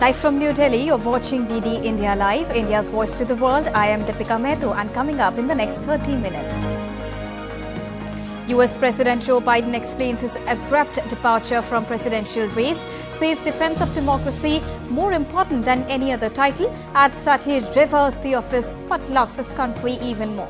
Live from New Delhi, you're watching DD India Live, India's voice to the world. I am Deepika Mehto, and coming up in the next 30 minutes. US President Joe Biden explains his abrupt departure from presidential race, says defense of democracy more important than any other title, adds that he reveres the office but loves his country even more.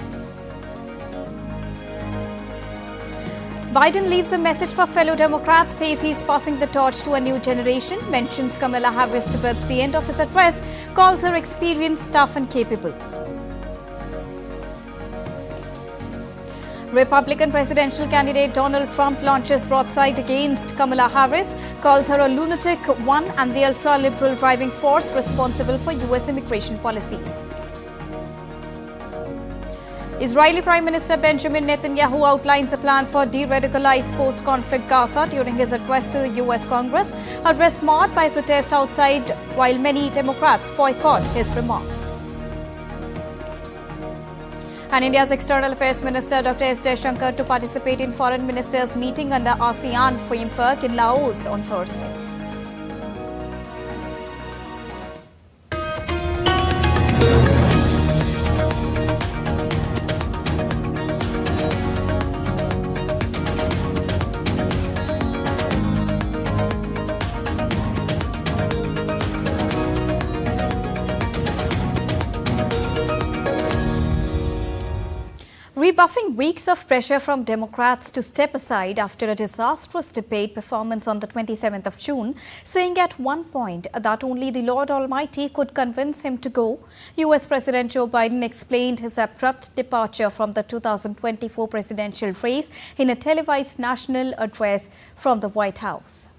Biden leaves a message for fellow Democrats, says he's passing the torch to a new generation, mentions Kamala Harris towards the end of his address, calls her experienced, tough and capable. Republican presidential candidate Donald Trump launches broadside against Kamala Harris, calls her a lunatic one and the ultra-liberal driving force responsible for US immigration policies. Israeli Prime Minister Benjamin Netanyahu outlines a plan for deradicalized post-conflict Gaza during his address to the US Congress, address marred by protest outside while many Democrats boycott his remarks. And India's External Affairs Minister Dr. S. Jaishankar to participate in Foreign Ministers' meeting under ASEAN framework in Laos on Thursday. Rebuffing weeks of pressure from Democrats to step aside after a disastrous debate performance on the 27th of June, saying at one point that only the Lord Almighty could convince him to go, US President Joe Biden explained his abrupt departure from the 2024 presidential race in a televised national address from the White House.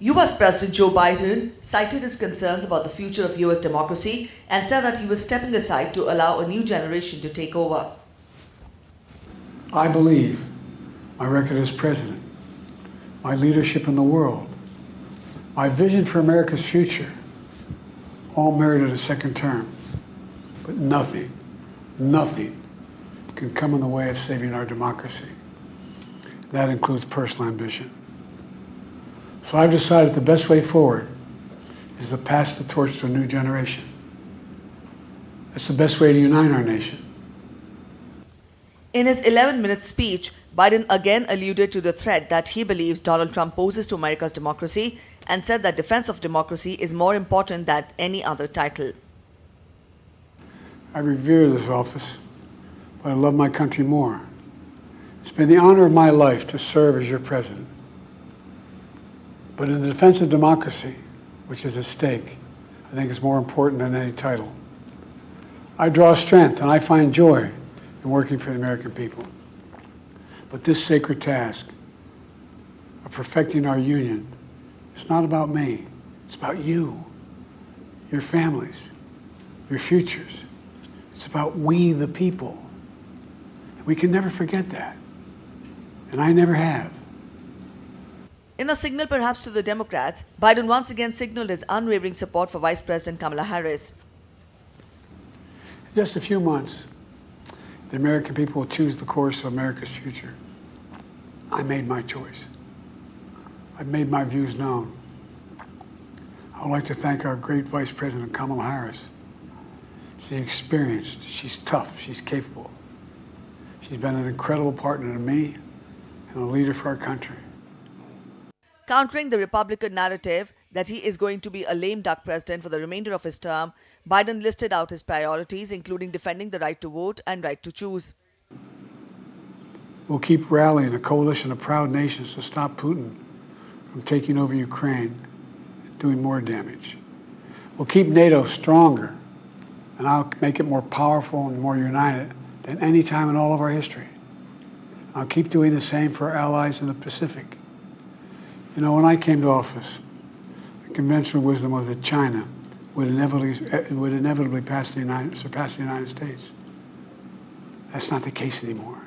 US President Joe Biden cited his concerns about the future of US democracy and said that he was stepping aside to allow a new generation to take over. I believe my record as president, my leadership in the world, my vision for America's future, all merited a second term. But nothing can come in the way of saving our democracy. That includes personal ambition. So I've decided the best way forward is to pass the torch to a new generation. That's the best way to unite our nation. In his 11-minute speech, Biden again alluded to the threat that he believes Donald Trump poses to America's democracy and said that defense of democracy is more important than any other title. I revere this office, but I love my country more. It's been the honor of my life to serve as your president. But in the defense of democracy, which is at stake, I think it's more important than any title. I draw strength and I find joy in working for the American people. But this sacred task of perfecting our union is not about me. It's about you, your families, your futures. It's about we, the people. And we can never forget that. And I never have. In a signal perhaps to the Democrats, Biden once again signaled his unwavering support for Vice President Kamala Harris. In just a few months, the American people will choose the course of America's future. I made my choice. I've made my views known. I would like to thank our great Vice President Kamala Harris. She's experienced, she's tough, she's capable. She's been an incredible partner to me and a leader for our country. Countering the Republican narrative that he is going to be a lame duck president for the remainder of his term, Biden listed out his priorities, including defending the right to vote and right to choose. We'll keep rallying a coalition of proud nations to stop Putin from taking over Ukraine and doing more damage. We'll keep NATO stronger, and I'll make it more powerful and more united than any time in all of our history. I'll keep doing the same for our allies in the Pacific. You know, when I came to office, the conventional wisdom was that China would inevitably surpass the United States. That's not the case anymore.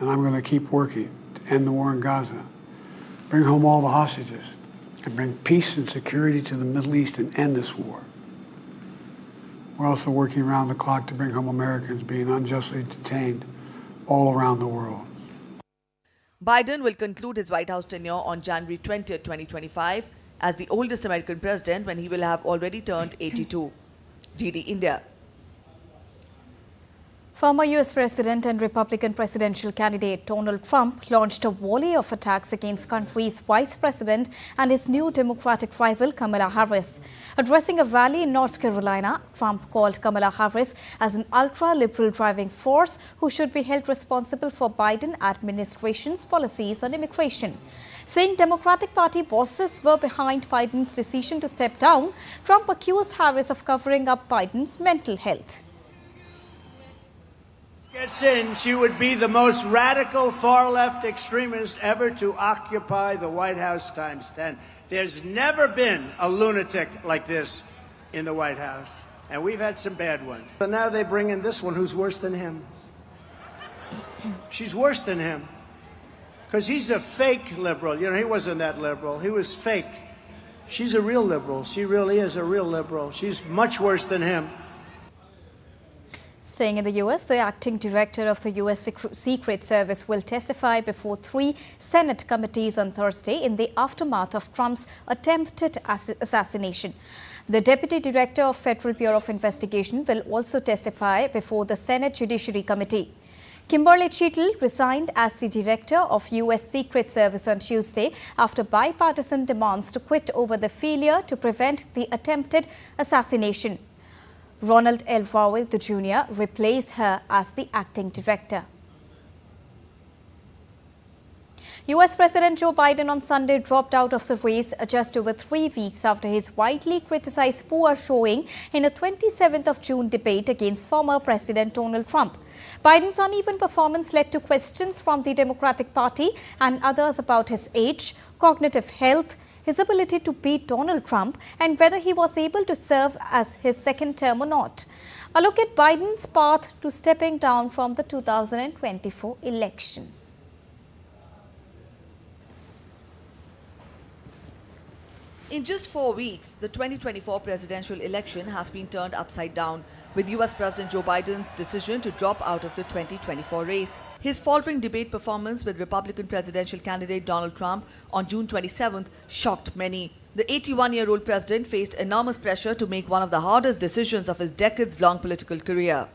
And I'm going to keep working to end the war in Gaza, bring home all the hostages, and bring peace and security to the Middle East and end this war. We're also working around the clock to bring home Americans being unjustly detained all around the world. Biden will conclude his White House tenure on January 20, 2025. as the oldest American president when he will have already turned 82. DD India. Former US President and Republican presidential candidate Donald Trump launched a volley of attacks against country's vice president and his new Democratic rival Kamala Harris. Addressing a rally in North Carolina, Trump called Kamala Harris as an ultra-liberal driving force who should be held responsible for Biden administration's policies on immigration. Saying Democratic Party bosses were behind Biden's decision to step down, Trump accused Harris of covering up Biden's mental health. Gets in, she would be the most radical far-left extremist ever to occupy the White House times 10. There's never been a lunatic like this in the White House, and we've had some bad ones. So now they bring in this one who's worse than him. She's worse than him, because he's a fake liberal. You know, he wasn't that liberal. He was fake. She's a real liberal. She really is a real liberal. She's much worse than him. Staying in the U.S., the acting director of the U.S. Secret Service will testify before 3 Senate committees on Thursday in the aftermath of Trump's attempted assassination. The deputy director of Federal Bureau of Investigation will also testify before the Senate Judiciary Committee. Kimberly Cheatle resigned as the director of U.S. Secret Service on Tuesday after bipartisan demands to quit over the failure to prevent the attempted assassination. Ronald L. Rowell Jr. replaced her as the acting director. US President Joe Biden on Sunday dropped out of the race just over 3 weeks after his widely criticized poor showing in a 27th of June debate against former President Donald Trump. Biden's uneven performance led to questions from the Democratic Party and others about his age, cognitive health, his ability to beat Donald Trump, and whether he was able to serve as his second term or not. A look at Biden's path to stepping down from the 2024 election. In just 4 weeks, the 2024 presidential election has been turned upside down, with US President Joe Biden's decision to drop out of the 2024 race. His faltering debate performance with Republican presidential candidate Donald Trump on June 27th shocked many. The 81-year-old president faced enormous pressure to make one of the hardest decisions of his decades-long political career.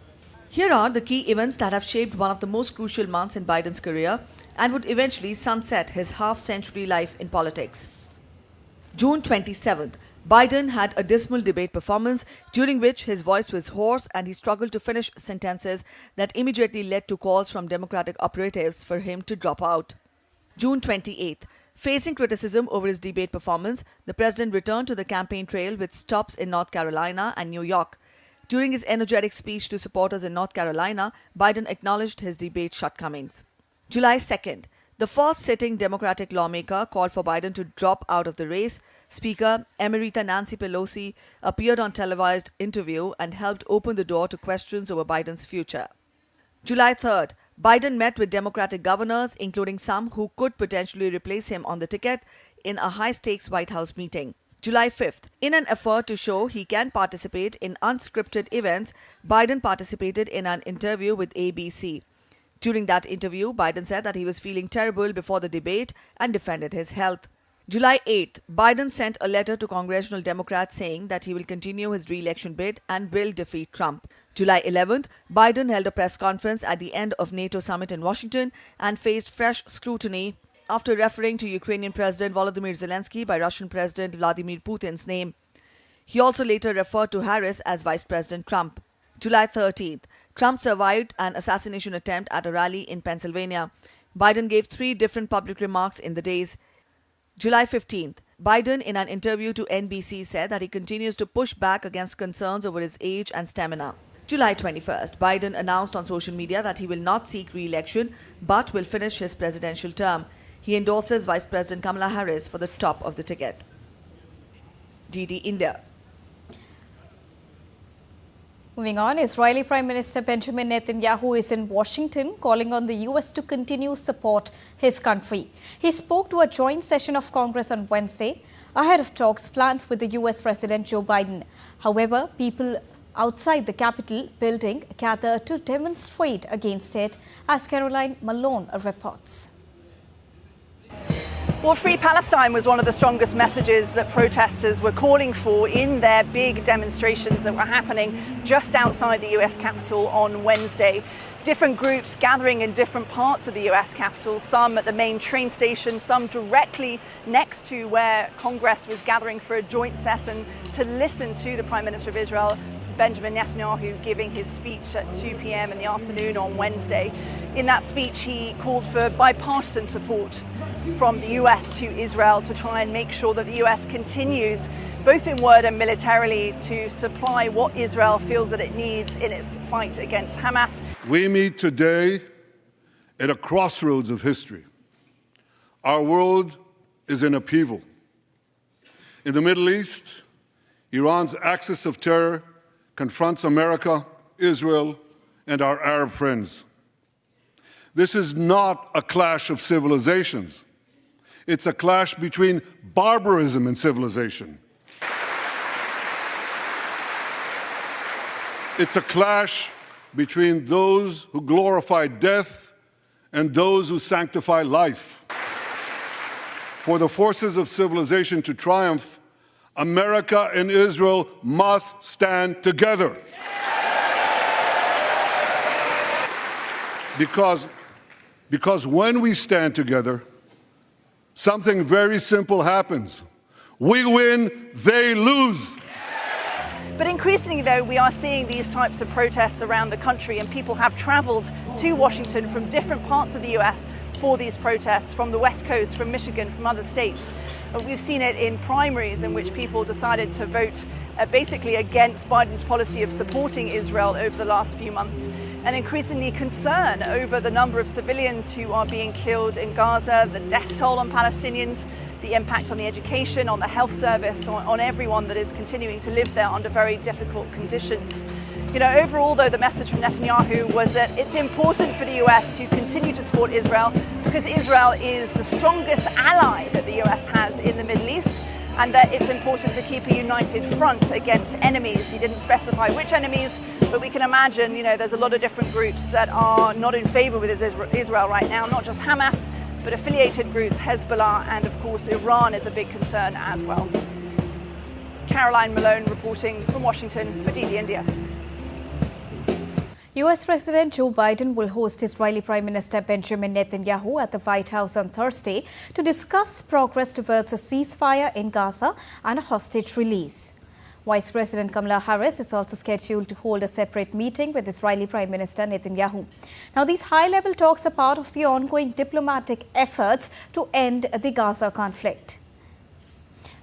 Here are the key events that have shaped one of the most crucial months in Biden's career and would eventually sunset his half-century life in politics. June 27th. Biden had a dismal debate performance during which his voice was hoarse and he struggled to finish sentences that immediately led to calls from Democratic operatives for him to drop out. June 28th. Facing criticism over his debate performance, the president returned to the campaign trail with stops in North Carolina and New York. During his energetic speech to supporters in North Carolina, Biden acknowledged his debate shortcomings. July 2nd. The first sitting Democratic lawmaker called for Biden to drop out of the race. Speaker Emerita Nancy Pelosi appeared on televised interview and helped open the door to questions over Biden's future. July 3rd, Biden met with Democratic governors, including some who could potentially replace him on the ticket, in a high-stakes White House meeting. July 5th, in an effort to show he can participate in unscripted events, Biden participated in an interview with ABC. During that interview, Biden said that he was feeling terrible before the debate and defended his health. July 8th, Biden sent a letter to congressional Democrats saying that he will continue his re-election bid and will defeat Trump. July 11th, Biden held a press conference at the end of NATO summit in Washington and faced fresh scrutiny after referring to Ukrainian President Volodymyr Zelensky by Russian President Vladimir Putin's name. He also later referred to Harris as Vice President Trump. July 13th, Trump survived an assassination attempt at a rally in Pennsylvania. Biden gave 3 different public remarks in the days. July 15th, Biden in an interview to NBC said that he continues to push back against concerns over his age and stamina. July 21st, Biden announced on social media that he will not seek re-election but will finish his presidential term. He endorses Vice President Kamala Harris for the top of the ticket. DD India. Moving on, Israeli Prime Minister Benjamin Netanyahu is in Washington calling on the U.S. to continue support his country. He spoke to a joint session of Congress on Wednesday ahead of talks planned with the U.S. President Joe Biden. However, people outside the Capitol building gathered to demonstrate against it, as Caroline Malone reports. Well, Free Palestine was one of the strongest messages that protesters were calling for in their big demonstrations that were happening just outside the US Capitol on Wednesday. Different groups gathering in different parts of the US Capitol, some at the main train station, some directly next to where Congress was gathering for a joint session to listen to the Prime Minister of Israel, Benjamin Netanyahu, giving his speech at 2 p.m. in the afternoon on Wednesday. In that speech, he called for bipartisan support from the US to Israel to try and make sure that the US continues, both in word and militarily, to supply what Israel feels that it needs in its fight against Hamas. We meet today at a crossroads of history. Our world is in upheaval. In the Middle East, Iran's axis of terror confronts America, Israel, and our Arab friends. This is not a clash of civilizations. It's a clash between barbarism and civilization. It's a clash between those who glorify death and those who sanctify life. For the forces of civilization to triumph, America and Israel must stand together. Because when we stand together, something very simple happens. We win, they lose. But increasingly, though, we are seeing these types of protests around the country, and people have traveled to Washington from different parts of the US for these protests, from the West Coast, from Michigan, from other states. We've seen it in primaries in which people decided to vote basically against Biden's policy of supporting Israel over the last few months, and increasingly concern over the number of civilians who are being killed in Gaza, the death toll on Palestinians, the impact on the education, on the health service, on everyone that is continuing to live there under very difficult conditions. You know, overall, though, the message from Netanyahu was that it's important for the US to continue to support Israel because Israel is the strongest ally that the US has in the Middle East, and that it's important to keep a united front against enemies. He didn't specify which enemies, but we can imagine, you know, there's a lot of different groups that are not in favor with Israel right now, not just Hamas, but affiliated groups, Hezbollah, and of course Iran is a big concern as well. Caroline Malone reporting from Washington for DD India. US President Joe Biden will host Israeli Prime Minister Benjamin Netanyahu at the White House on Thursday to discuss progress towards a ceasefire in Gaza and a hostage release. Vice President Kamala Harris is also scheduled to hold a separate meeting with Israeli Prime Minister Netanyahu. Now, these high-level talks are part of the ongoing diplomatic efforts to end the Gaza conflict.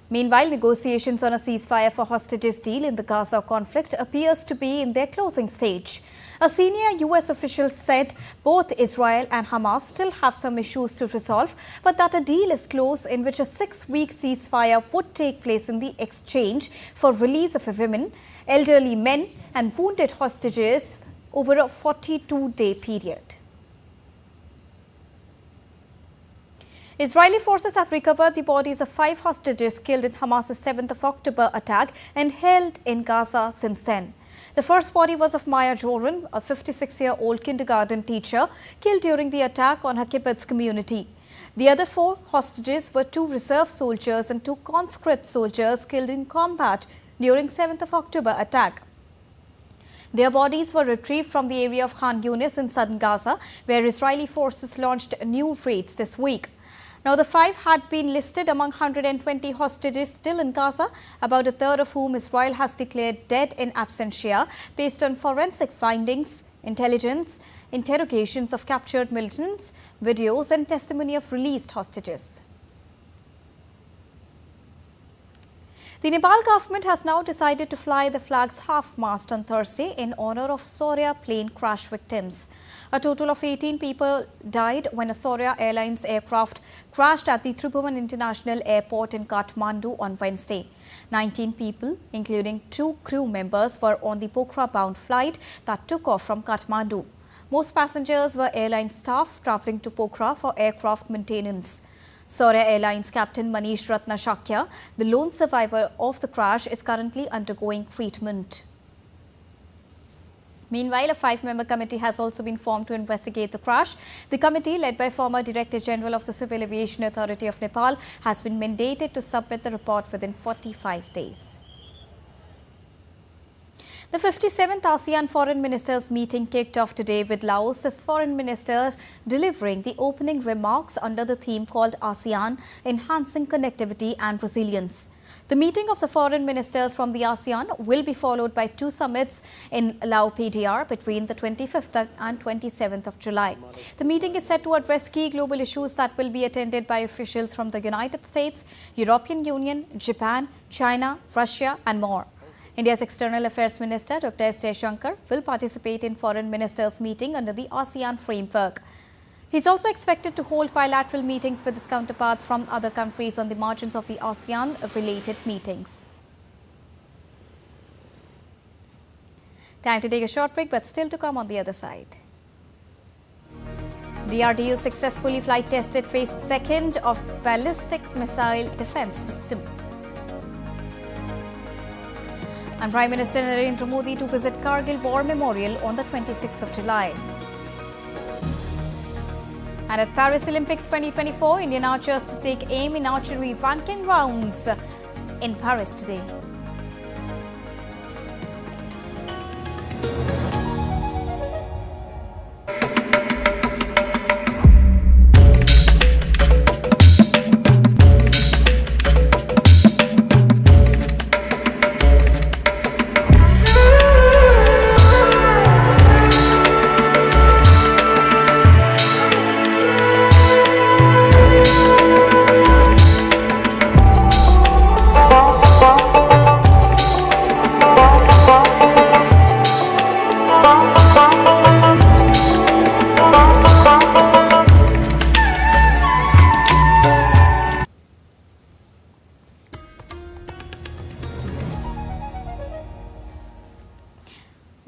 Meanwhile, negotiations on a ceasefire for hostages deal in the Gaza conflict appears to be in their closing stage. A senior US official said both Israel and Hamas still have some issues to resolve, but that a deal is close in which a 6-week ceasefire would take place in the exchange for release of women, elderly men and wounded hostages over a 42-day period. Israeli forces have recovered the bodies of 5 hostages killed in Hamas's 7th of October attack and held in Gaza since then. The first body was of Maya Joran, a 56-year-old kindergarten teacher, killed during the attack on her kibbutz community. The other 4 hostages were 2 reserve soldiers and 2 conscript soldiers killed in combat during 7th of October attack. Their bodies were retrieved from the area of Khan Yunis in southern Gaza, where Israeli forces launched new raids this week. Now, the 5 had been listed among 120 hostages still in Gaza, about a third of whom Israel has declared dead in absentia based on forensic findings, intelligence, interrogations of captured militants, videos and testimony of released hostages. The Nepal government has now decided to fly the flag's half-mast on Thursday in honor of Saurya plane crash victims. A total of 18 people died when a Saurya Airlines aircraft crashed at the Tribhuvan International Airport in Kathmandu on Wednesday. 19 people, including 2 crew members, were on the Pokhara-bound flight that took off from Kathmandu. Most passengers were airline staff travelling to Pokhara for aircraft maintenance. Saurya Airlines captain Manish Ratna Shakya, the lone survivor of the crash, is currently undergoing treatment. Meanwhile, a 5-member committee has also been formed to investigate the crash. The committee, led by former Director General of the Civil Aviation Authority of Nepal, has been mandated to submit the report within 45 days. The 57th ASEAN Foreign Ministers meeting kicked off today with Laos's Foreign Minister delivering the opening remarks under the theme called ASEAN, Enhancing Connectivity and Resilience. The meeting of the foreign ministers from the ASEAN will be followed by 2 summits in Lao PDR between the 25th and 27th of July. The meeting is set to address key global issues that will be attended by officials from the United States, European Union, Japan, China, Russia and more. India's External Affairs Minister Dr. S. Jaishankar will participate in foreign ministers' meeting under the ASEAN framework. He is also expected to hold bilateral meetings with his counterparts from other countries on the margins of the ASEAN-related meetings. Time to take a short break, but still to come on the other side. DRDO successfully flight tested phase 2 of ballistic missile defense system. And Prime Minister Narendra Modi to visit Kargil War Memorial on the 26th of July. And at Paris Olympics 2024, Indian archers to take aim in archery ranking rounds in Paris today.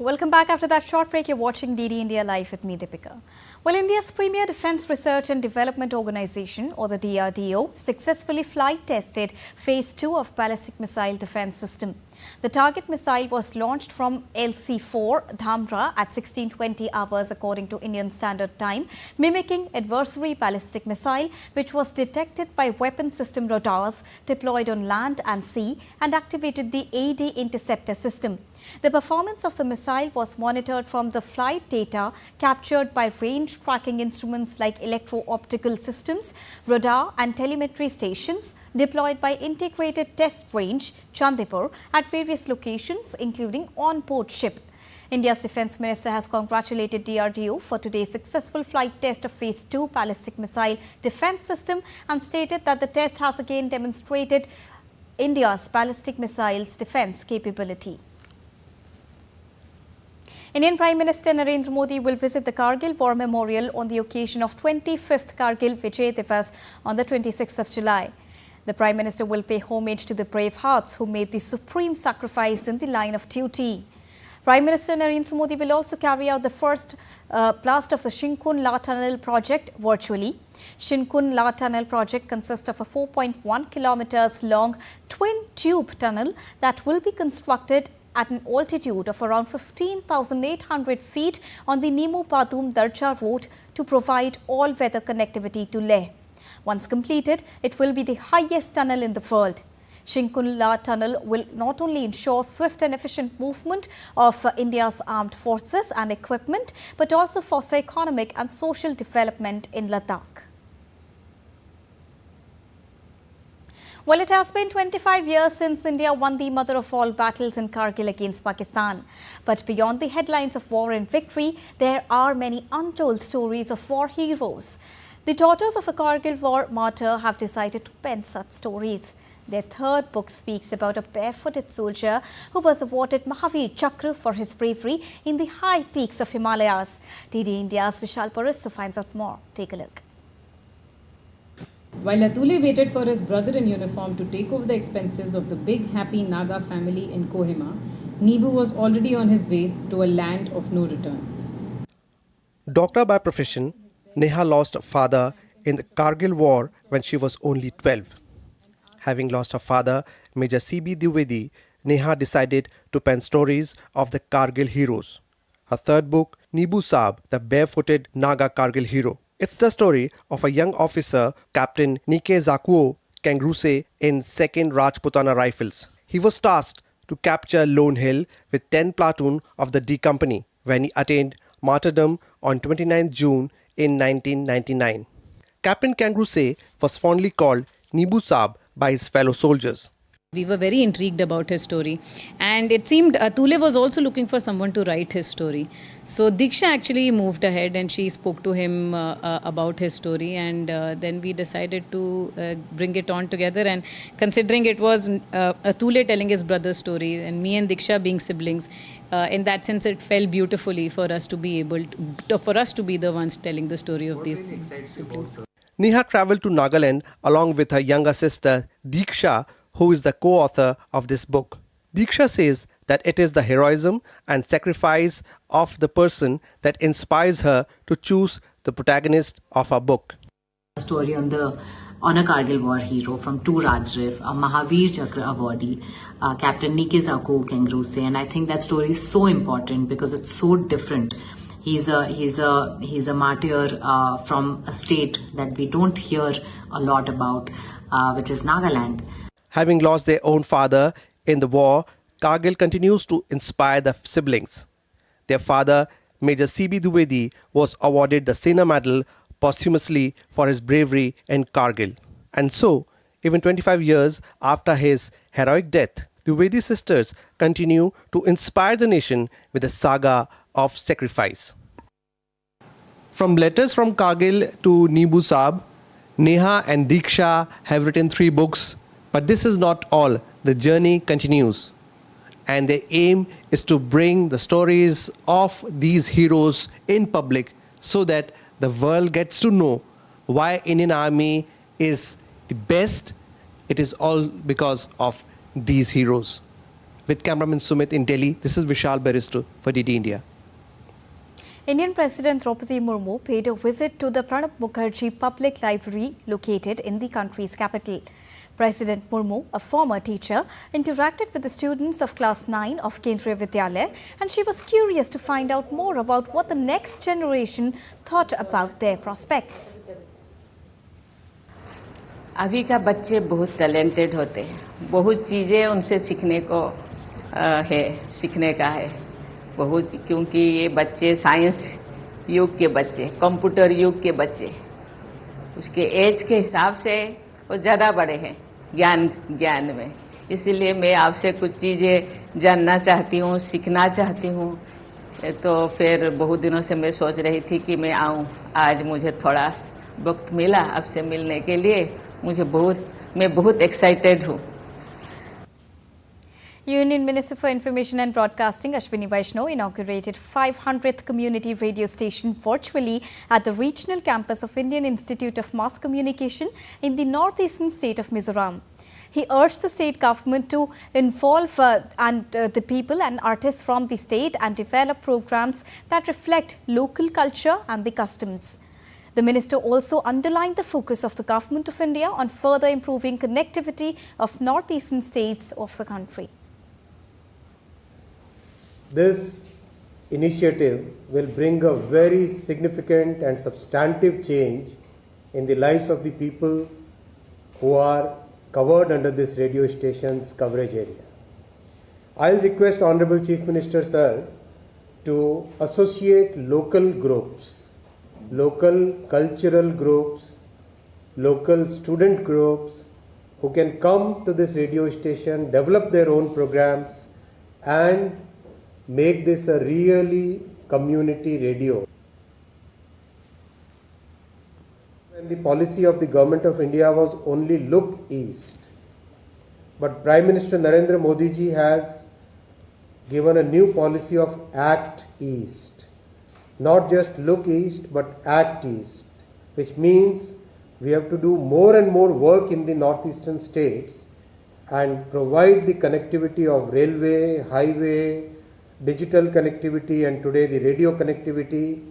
Welcome back. After that short break, you're watching DD India Live with me, Deepika. Well, India's premier Defence Research and Development Organisation, or the DRDO, successfully flight tested phase 2 of ballistic missile defence system. The target missile was launched from LC-4 Dhamra at 16:20 hours according to Indian Standard Time, mimicking adversary ballistic missile, which was detected by weapon system radars deployed on land and sea and activated the AD interceptor system. The performance of the missile was monitored from the flight data captured by range tracking instruments like electro-optical systems, radar and telemetry stations deployed by Integrated Test Range, Chandipur, at various locations including on-board ship. India's Defence Minister has congratulated DRDO for today's successful flight test of Phase 2 ballistic missile defence system and stated that the test has again demonstrated India's ballistic missiles defence capability. Indian Prime Minister Narendra Modi will visit the Kargil War Memorial on the occasion of 25th Kargil Vijay Divas on the 26th of July. The Prime Minister will pay homage to the brave hearts who made the supreme sacrifice in the line of duty. Prime Minister Narendra Modi will also carry out the first blast of the Shinkun La Tunnel project virtually. Shinkun La Tunnel project consists of a 4.1 kilometers long twin tube tunnel that will be constructed at an altitude of around 15,800 feet on the Nimu-Padum-Darcha road to provide all-weather connectivity to Leh. Once completed, it will be the highest tunnel in the world. Shinkun La Tunnel will not only ensure swift and efficient movement of India's armed forces and equipment, but also foster economic and social development in Ladakh. Well, it has been 25 years since India won the mother of all battles in Kargil against Pakistan. But beyond the headlines of war and victory, there are many untold stories of war heroes. The daughters of a Kargil war martyr have decided to pen such stories. Their third book speaks about a barefooted soldier who was awarded Mahavir Chakra for his bravery in the high peaks of Himalayas. DD India's Vishal Paristu finds out more. Take a look. While Atule waited for his brother in uniform to take over the expenses of the big happy Naga family in Kohima, Nibu was already on his way to a land of no return. Doctor by profession, Neha lost her father in the Kargil war when she was only 12. Having lost her father, Major C.B. Dwivedi, Neha decided to pen stories of the Kargil heroes. her third book, Nebu Saab, the barefooted Naga Kargil hero. It's the story of a young officer, Captain Nike Zakuo Kangruse in 2nd Rajputana Rifles. He was tasked to capture Lone Hill with 10 platoon of the D Company when he attained martyrdom on 29 June in 1999. Captain Kangruse was fondly called Nebu Saab by his fellow soldiers. We were very intrigued about his story, and it seemed Tule was also looking for someone to write his story. So Diksha actually moved ahead and she spoke to him about his story, and then we decided to bring it on together. And considering it was Tule telling his brother's story and me and Diksha being siblings, in that sense it fell beautifully for us to be able to, for us to be the ones telling the story of these siblings. Neha travelled to Nagaland along with her younger sister Diksha, who is the co-author of this book. Diksha says that it is the heroism and sacrifice of the person that inspires her to choose the protagonist of her book. A story on a Kargil war hero from 2 Rajrif, a Mahavir Chakra awardee, Captain Nike Zakuo Kangruse, and I think that story is so important because it's so different. He's a martyr from a state that we don't hear a lot about, which is Nagaland. Having lost their own father in the war, Kargil continues to inspire the siblings. Their father, Major C.B. Dwivedi, was awarded the Sena Medal posthumously for his bravery in Kargil. And so, even 25 years after his heroic death, the Dwivedi sisters continue to inspire the nation with a saga of sacrifice. From Letters from Kargil to Nebu Saab, Neha and Diksha have written 3 books. But this is not all. The journey continues. And their aim is to bring the stories of these heroes in public so that the world gets to know why Indian Army is the best. It is all because of these heroes. With cameraman Sumit in Delhi, this is Vishal Baristu for DD India. Indian President Draupadi Murmu paid a visit to the Pranab Mukherjee Public Library located in the country's capital. President Murmu, a former teacher, interacted with the students of Class 9 of Kendriya Vidyalaya, and she was curious to find out more about what the next generation thought about their prospects. अभी का बच्चे बहुत talented होते हैं, बहुत चीज़ें उनसे सीखने का है बहुत, क्योंकि ये बच्चे साइंस युग के बच्चे, कंप्यूटर युग के बच्चे, उसके एज के हिसाब से वो ज़्यादा बड़े हैं ज्ञान में. इसीलिए मैं आपसे कुछ चीज़ें जानना चाहती हूँ, सीखना चाहती हूँ. तो फिर बहुत दिनों से मैं सोच रही थी कि मैं आऊँ. आज मुझे थोड़ा वक्त मिला आपसे मिलने के लिए. मैं बहुत एक्साइटेड हूँ. Union Minister for Information and Broadcasting Ashwini Vaishnaw inaugurated 500th community radio station virtually at the regional campus of Indian Institute of Mass Communication in the northeastern state of Mizoram. He urged the state government to involve the people and artists from the state and develop programs that reflect local culture and the customs. The minister also underlined the focus of the Government of India on further improving connectivity of northeastern states of the country. This initiative will bring a very significant and substantive change in the lives of the people who are covered under this radio station's coverage area. I'll request Honorable Chief Minister Sir to associate local groups, local cultural groups, local student groups who can come to this radio station, develop their own programs and make this a really community radio. When the policy of the Government of India was only look east, but Prime Minister Narendra Modi ji has given a new policy of act east. Not just look east, but act east, which means we have to do more and more work in the northeastern states and provide the connectivity of railway, highway, digital connectivity and today the radio connectivity.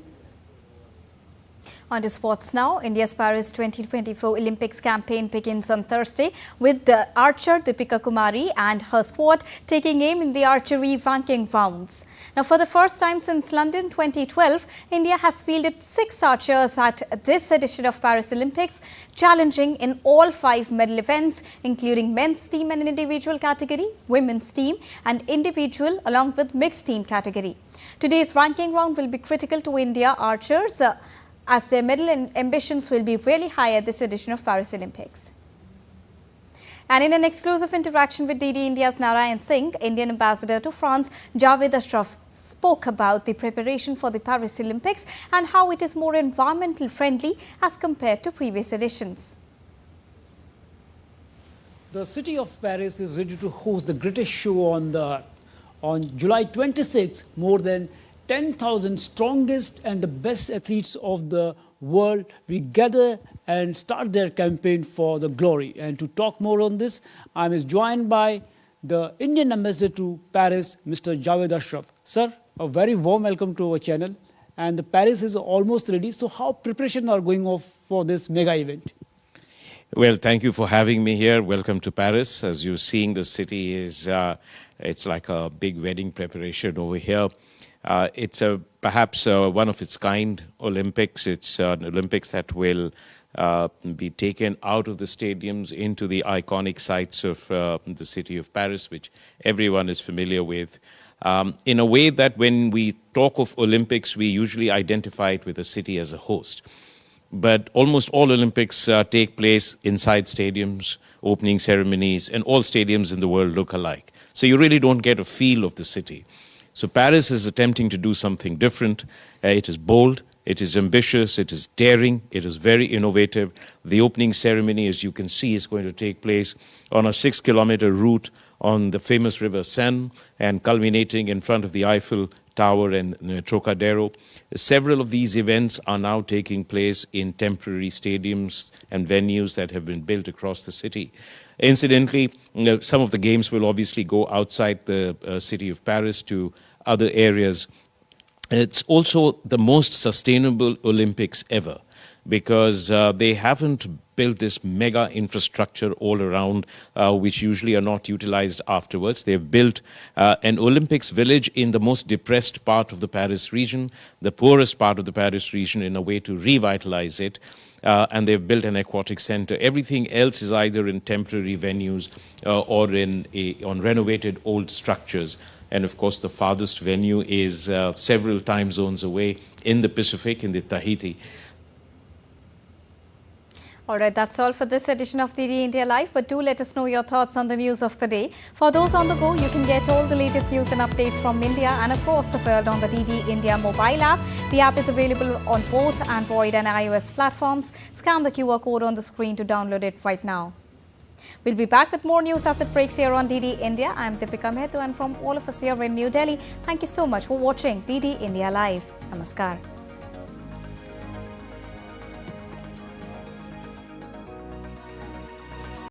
On to sports now. India's Paris 2024 Olympics campaign begins on Thursday with the archer Deepika Kumari and her squad taking aim in the archery ranking rounds. Now, for the first time since London 2012, India has fielded 6 archers at this edition of Paris Olympics, challenging in all 5 medal events, including men's team and individual category, women's team and individual along with mixed team category. Today's ranking round will be critical to India archers as their medal ambitions will be really high at this edition of Paris Olympics. And in an exclusive interaction with DD India's Narayan Singh, Indian ambassador to France, Javed Ashraf, spoke about the preparation for the Paris Olympics and how it is more environmental friendly as compared to previous editions. The city of Paris is ready to host the greatest show on the earth. On July 26, more than 10,000 strongest and the best athletes of the world will gather and start their campaign for the glory. And to talk more on this, I am joined by the Indian ambassador to Paris, Mr. Javed Ashraf. Sir, a very warm welcome to our channel. And the Paris is almost ready. So how preparations are going off for this mega event? Well, thank you for having me here. Welcome to Paris. As you're seeing, the city is, it's like a big wedding preparation over here. It's perhaps one of its kind Olympics. It's an Olympics that will be taken out of the stadiums into the iconic sites of the city of Paris, which everyone is familiar with. In a way that when we talk of Olympics, we usually identify it with a city as a host. But almost all Olympics take place inside stadiums, opening ceremonies, and all stadiums in the world look alike. So you really don't get a feel of the city. So Paris is attempting to do something different. It is bold, it is ambitious, it is daring, it is very innovative. The opening ceremony, as you can see, is going to take place on a 6-kilometer route on the famous river Seine and culminating in front of the Eiffel Tower and Trocadero. Several of these events are now taking place in temporary stadiums and venues that have been built across the city. Incidentally, some of the games will obviously go outside the city of Paris to other areas. It's also the most sustainable Olympics ever because they haven't built this mega infrastructure all around, which usually are not utilized afterwards. They've built an Olympics village in the most depressed part of the Paris region, the poorest part of the Paris region, in a way to revitalize it. And they've built an aquatic center. Everything else is either in temporary venues or on renovated old structures. And of course, the farthest venue is several time zones away in the Pacific, in the Tahiti. All right, that's all for this edition of DD India Live. But do let us know your thoughts on the news of the day. For those on the go, you can get all the latest news and updates from India and across the world on the DD India mobile app. The app is available on both Android and iOS platforms. Scan the QR code on the screen to download it right now. We'll be back with more news as it breaks here on DD India. I'm Deepika Mehta, and from all of us here in New Delhi, thank you so much for watching DD India Live. Namaskar.